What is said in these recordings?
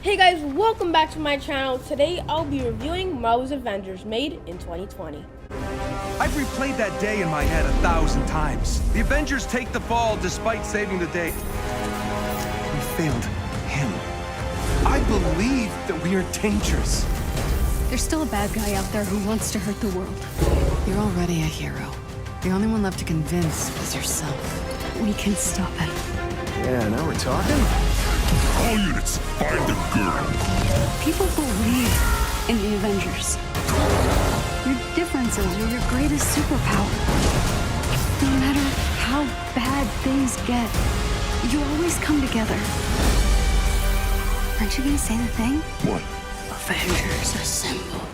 Hey guys, welcome back to my channel. Today I'll be reviewing Marvel's Avengers made in 2020. I've replayed that day in my head 1,000 times. The Avengers take the fall despite saving the day. We failed him. I believe that we are dangerous. There's still a bad guy out there who wants to hurt the world. You're already a hero. The only one left to convince is yourself. We can stop him. Yeah, now we're talking? All units, find the girl. People believe in the Avengers. Your differences are your greatest superpower. No matter how bad things get, you always come together. Aren't you gonna say the thing? What? Avengers assemble.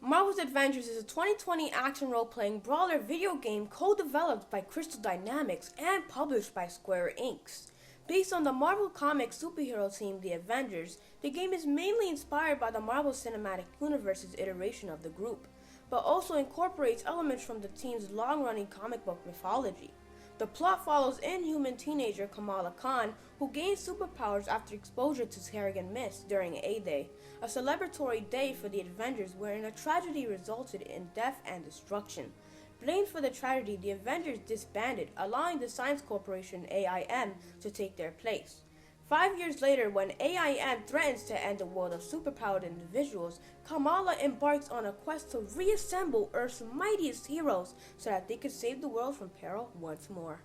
Marvel's Avengers is a 2020 action role-playing brawler video game co-developed by Crystal Dynamics and published by Square Enix. Based on the Marvel Comics superhero team, The Avengers, the game is mainly inspired by the Marvel Cinematic Universe's iteration of the group, but also incorporates elements from the team's long-running comic book mythology. The plot follows inhuman teenager Kamala Khan, who gains superpowers after exposure to Terrigen Mist during A-Day, a celebratory day for the Avengers wherein a tragedy resulted in death and destruction. Blamed for the tragedy, the Avengers disbanded, allowing the science corporation AIM to take their place. 5 years later, when AIM threatens to end the world of superpowered individuals, Kamala embarks on a quest to reassemble Earth's mightiest heroes so that they could save the world from peril once more.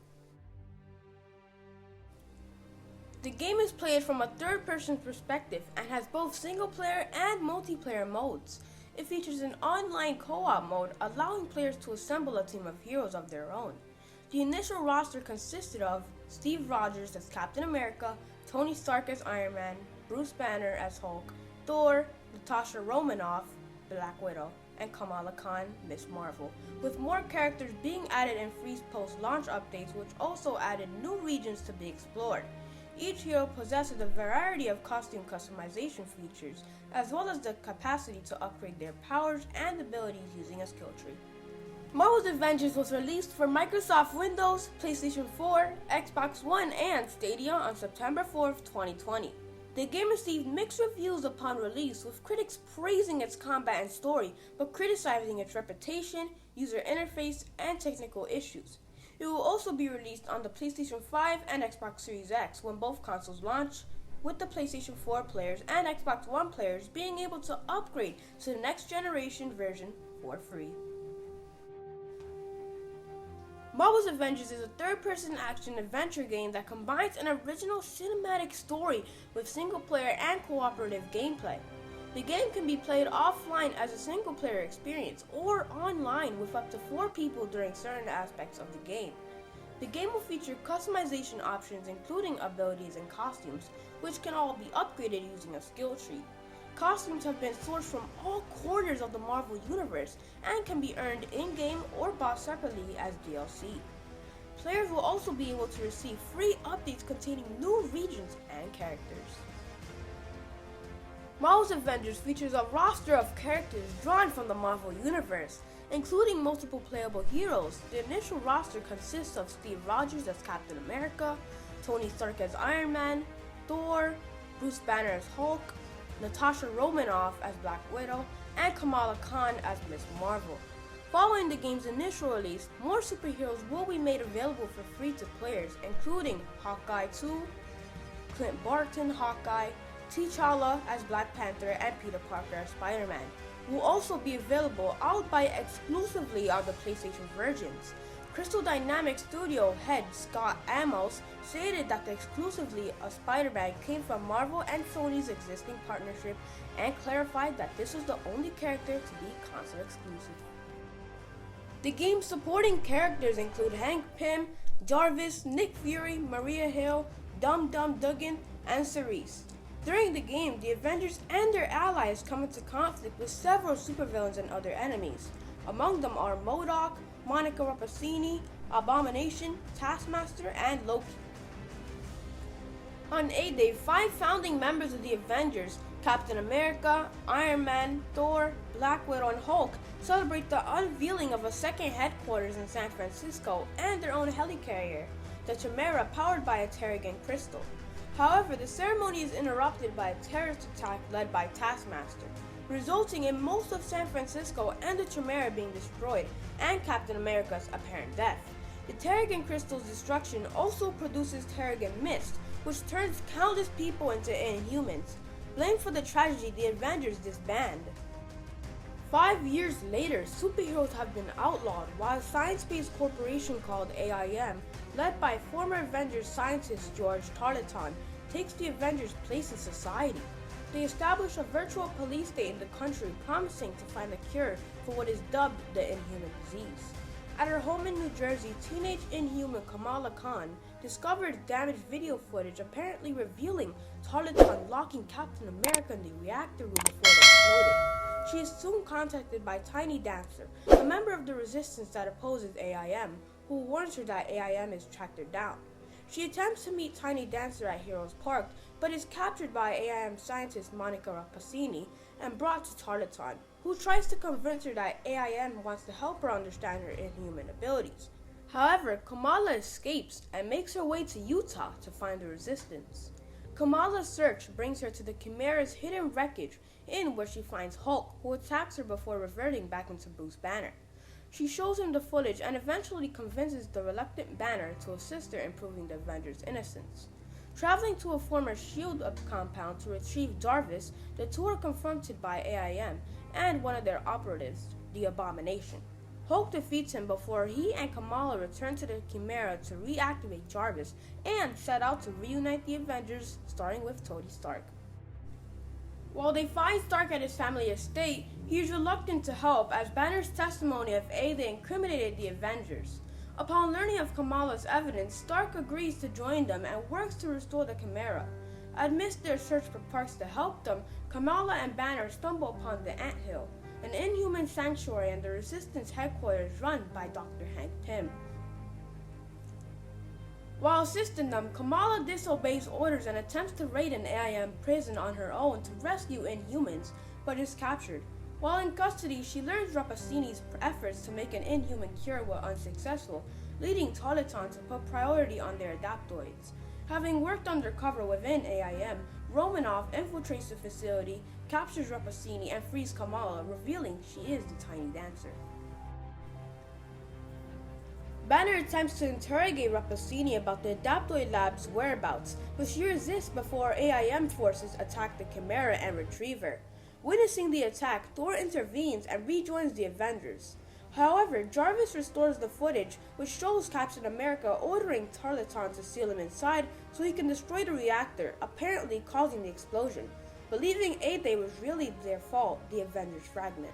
The game is played from a third-person perspective and has both single-player and multiplayer modes. It features an online co-op mode allowing players to assemble a team of heroes of their own. The initial roster consisted of Steve Rogers as Captain America, Tony Stark as Iron Man, Bruce Banner as Hulk, Thor, Natasha Romanoff, Black Widow, and Kamala Khan, Miss Marvel, with more characters being added in free post-launch updates, which also added new regions to be explored. Each hero possesses a variety of costume customization features, as well as the capacity to upgrade their powers and abilities using a skill tree. Marvel's Avengers was released for Microsoft Windows, PlayStation 4, Xbox One, and Stadia on September 4th, 2020. The game received mixed reviews upon release, with critics praising its combat and story, but criticizing its reputation, user interface, and technical issues. It will also be released on the PlayStation 5 and Xbox Series X when both consoles launch, with the PlayStation 4 players and Xbox One players being able to upgrade to the next generation version for free. Marvel's Avengers is a third-person action adventure game that combines an original cinematic story with single-player and cooperative gameplay. The game can be played offline as a single-player experience or online with up to 4 people during certain aspects of the game. The game will feature customization options including abilities and costumes, which can all be upgraded using a skill tree. Costumes have been sourced from all corners of the Marvel Universe and can be earned in-game or bought separately as DLC. Players will also be able to receive free updates containing new regions and characters. Marvel's Avengers features a roster of characters drawn from the Marvel Universe, including multiple playable heroes. The initial roster consists of Steve Rogers as Captain America, Tony Stark as Iron Man, Thor, Bruce Banner as Hulk, Natasha Romanoff as Black Widow, and Kamala Khan as Miss Marvel. Following the game's initial release, more superheroes will be made available for free to players, including Hawkeye 2, Clint Barton Hawkeye, T'Challa as Black Panther, and Peter Parker as Spider-Man. Will also be available albeit exclusively on the PlayStation versions. Crystal Dynamics studio head Scott Amos stated that the exclusively of Spider-Man came from Marvel and Sony's existing partnership and clarified that this was the only character to be console exclusive. The game's supporting characters include Hank Pym, Jarvis, Nick Fury, Maria Hill, Dum Dum Dugan, and Cerise. During the game, the Avengers and their allies come into conflict with several supervillains and other enemies. Among them are MODOK, Monica Rapacini, Abomination, Taskmaster, and Loki. On A-Day, 5 founding members of the Avengers, Captain America, Iron Man, Thor, Black Widow, and Hulk celebrate the unveiling of a second headquarters in San Francisco and their own helicarrier, the Chimera, powered by a Terrigen crystal. However, the ceremony is interrupted by a terrorist attack led by Taskmaster, resulting in most of San Francisco and the Chimera being destroyed and Captain America's apparent death. The Terrigen crystal's destruction also produces Terrigen mist, which turns countless people into Inhumans. Blamed for the tragedy, the Avengers disband. 5 years later, superheroes have been outlawed while a science-based corporation called AIM, led by former Avengers scientist George Tarleton, takes the Avengers' place in society. They establish a virtual police state in the country, promising to find a cure for what is dubbed the Inhuman disease. At her home in New Jersey, teenage Inhuman Kamala Khan discovered damaged video footage apparently revealing Tarleton locking Captain America in the reactor room before it exploded. She is soon contacted by Tiny Dancer, a member of the resistance that opposes AIM, who warns her that AIM has tracked her down. She attempts to meet Tiny Dancer at Heroes Park, but is captured by AIM scientist Monica Rappaccini and brought to Tarleton, who tries to convince her that AIM wants to help her understand her inhuman abilities. However, Kamala escapes and makes her way to Utah to find the resistance. Kamala's search brings her to the Chimera's hidden wreckage, in where she finds Hulk, who attacks her before reverting back into Bruce Banner. She shows him the footage and eventually convinces the reluctant Banner to assist her in proving the Avengers' innocence. Traveling to a former S.H.I.E.L.D. compound to retrieve Jarvis, the two are confronted by AIM and one of their operatives, the Abomination. Hulk defeats him before he and Kamala return to the Chimera to reactivate Jarvis and set out to reunite the Avengers, starting with Tony Stark. While they find Stark at his family estate, he is reluctant to help as Banner's testimony of aid incriminated the Avengers. Upon learning of Kamala's evidence, Stark agrees to join them and works to restore the Chimera. Amidst their search for parts to help them, Kamala and Banner stumble upon the Anthill, an Inhuman sanctuary and the Resistance headquarters run by Dr. Hank Pym. While assisting them, Kamala disobeys orders and attempts to raid an AIM prison on her own to rescue Inhumans, but is captured. While in custody, she learns Rappaccini's efforts to make an Inhuman cure were unsuccessful, leading Tarleton to put priority on their adaptoids. Having worked undercover within AIM, Romanoff infiltrates the facility, captures Rappaccini, and frees Kamala, revealing she is the Tiny Dancer. Banner attempts to interrogate Rappaccini about the Adaptoid Lab's whereabouts, but she resists before AIM forces attack the Chimera and retrieve her. Witnessing the attack, Thor intervenes and rejoins the Avengers. However, Jarvis restores the footage, which shows Captain America ordering Tarleton to seal him inside so he can destroy the reactor, apparently causing the explosion. Believing A-Day was really their fault, the Avengers fragment.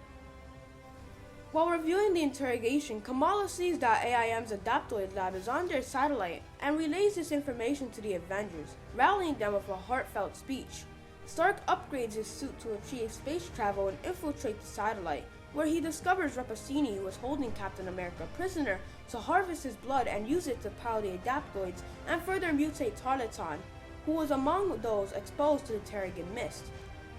While reviewing the interrogation, Kamala sees that AIM's Adaptoid Lab is on their satellite and relays this information to the Avengers, rallying them with a heartfelt speech. Stark upgrades his suit to achieve space travel and infiltrate the satellite, where he discovers Rappaccini, who is holding Captain America prisoner, to harvest his blood and use it to power the Adaptoids and further mutate Tarleton, who was among those exposed to the Terrigen mist.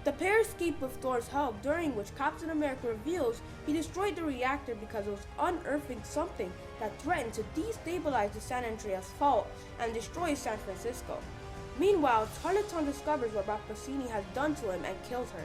The pair escape with Thor's help, during which Captain America reveals he destroyed the reactor because it was unearthing something that threatened to destabilize the San Andreas Fault and destroy San Francisco. Meanwhile, Tarleton discovers what Rappaccini has done to him and kills her.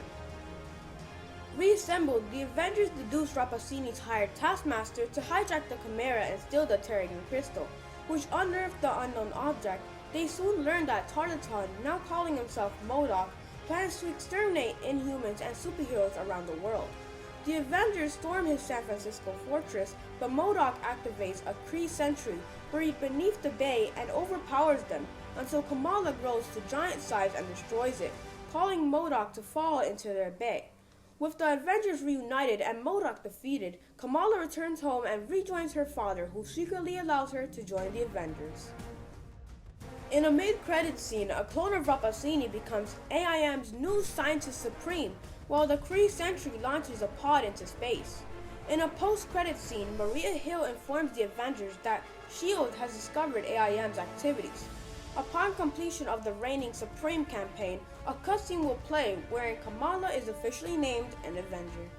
Reassembled, the Avengers deduce Rappaccini's hired Taskmaster to hijack the Chimera and steal the Terrigen crystal, which unearthed the unknown object. They soon learn that Tarleton, now calling himself MODOK, plans to exterminate Inhumans and superheroes around the world. The Avengers storm his San Francisco fortress, but MODOK activates a Kree sentry buried beneath the bay and overpowers them until Kamala grows to giant size and destroys it, calling MODOK to fall into their bay. With the Avengers reunited and MODOK defeated, Kamala returns home and rejoins her father, who secretly allows her to join the Avengers. In a mid-credits scene, a clone of Rappaccini becomes AIM's new Scientist Supreme, while the Kree Sentry launches a pod into space. In a post-credits scene, Maria Hill informs the Avengers that S.H.I.E.L.D. has discovered AIM's activities. Upon completion of the Reigning Supreme campaign, a cutscene will play wherein Kamala is officially named an Avenger.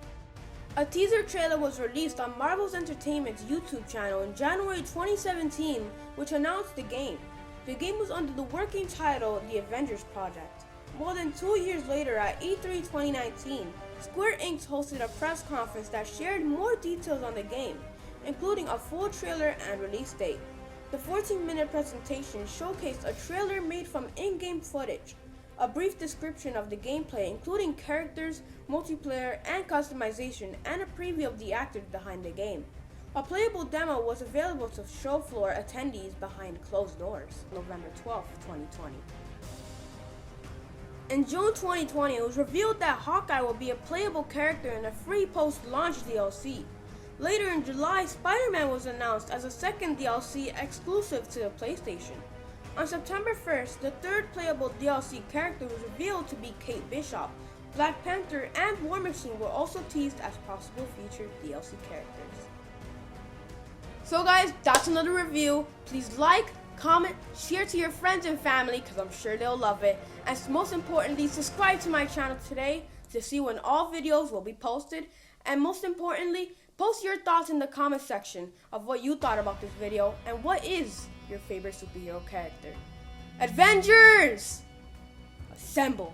A teaser trailer was released on Marvel's Entertainment's YouTube channel in January 2017, which announced the game. The game was under the working title The Avengers Project. More than 2 years later at E3 2019, Square Enix hosted a press conference that shared more details on the game, including a full trailer and release date. The 14-minute presentation showcased a trailer made from in-game footage, a brief description of the gameplay including characters, multiplayer, and customization, and a preview of the actors behind the game. A playable demo was available to show floor attendees behind closed doors, November 12, 2020. In June 2020, it was revealed that Hawkeye will be a playable character in a free post-launch DLC. Later in July, Spider-Man was announced as a second DLC exclusive to the PlayStation. On September 1st, the third playable DLC character was revealed to be Kate Bishop. Black Panther and War Machine were also teased as possible featured DLC characters. So guys, that's another review. Please like, comment, share to your friends and family because I'm sure they'll love it. And most importantly, subscribe to my channel today to see when all videos will be posted. And most importantly, post your thoughts in the comment section of what you thought about this video and what is your favorite superhero character. Avengers! Assemble!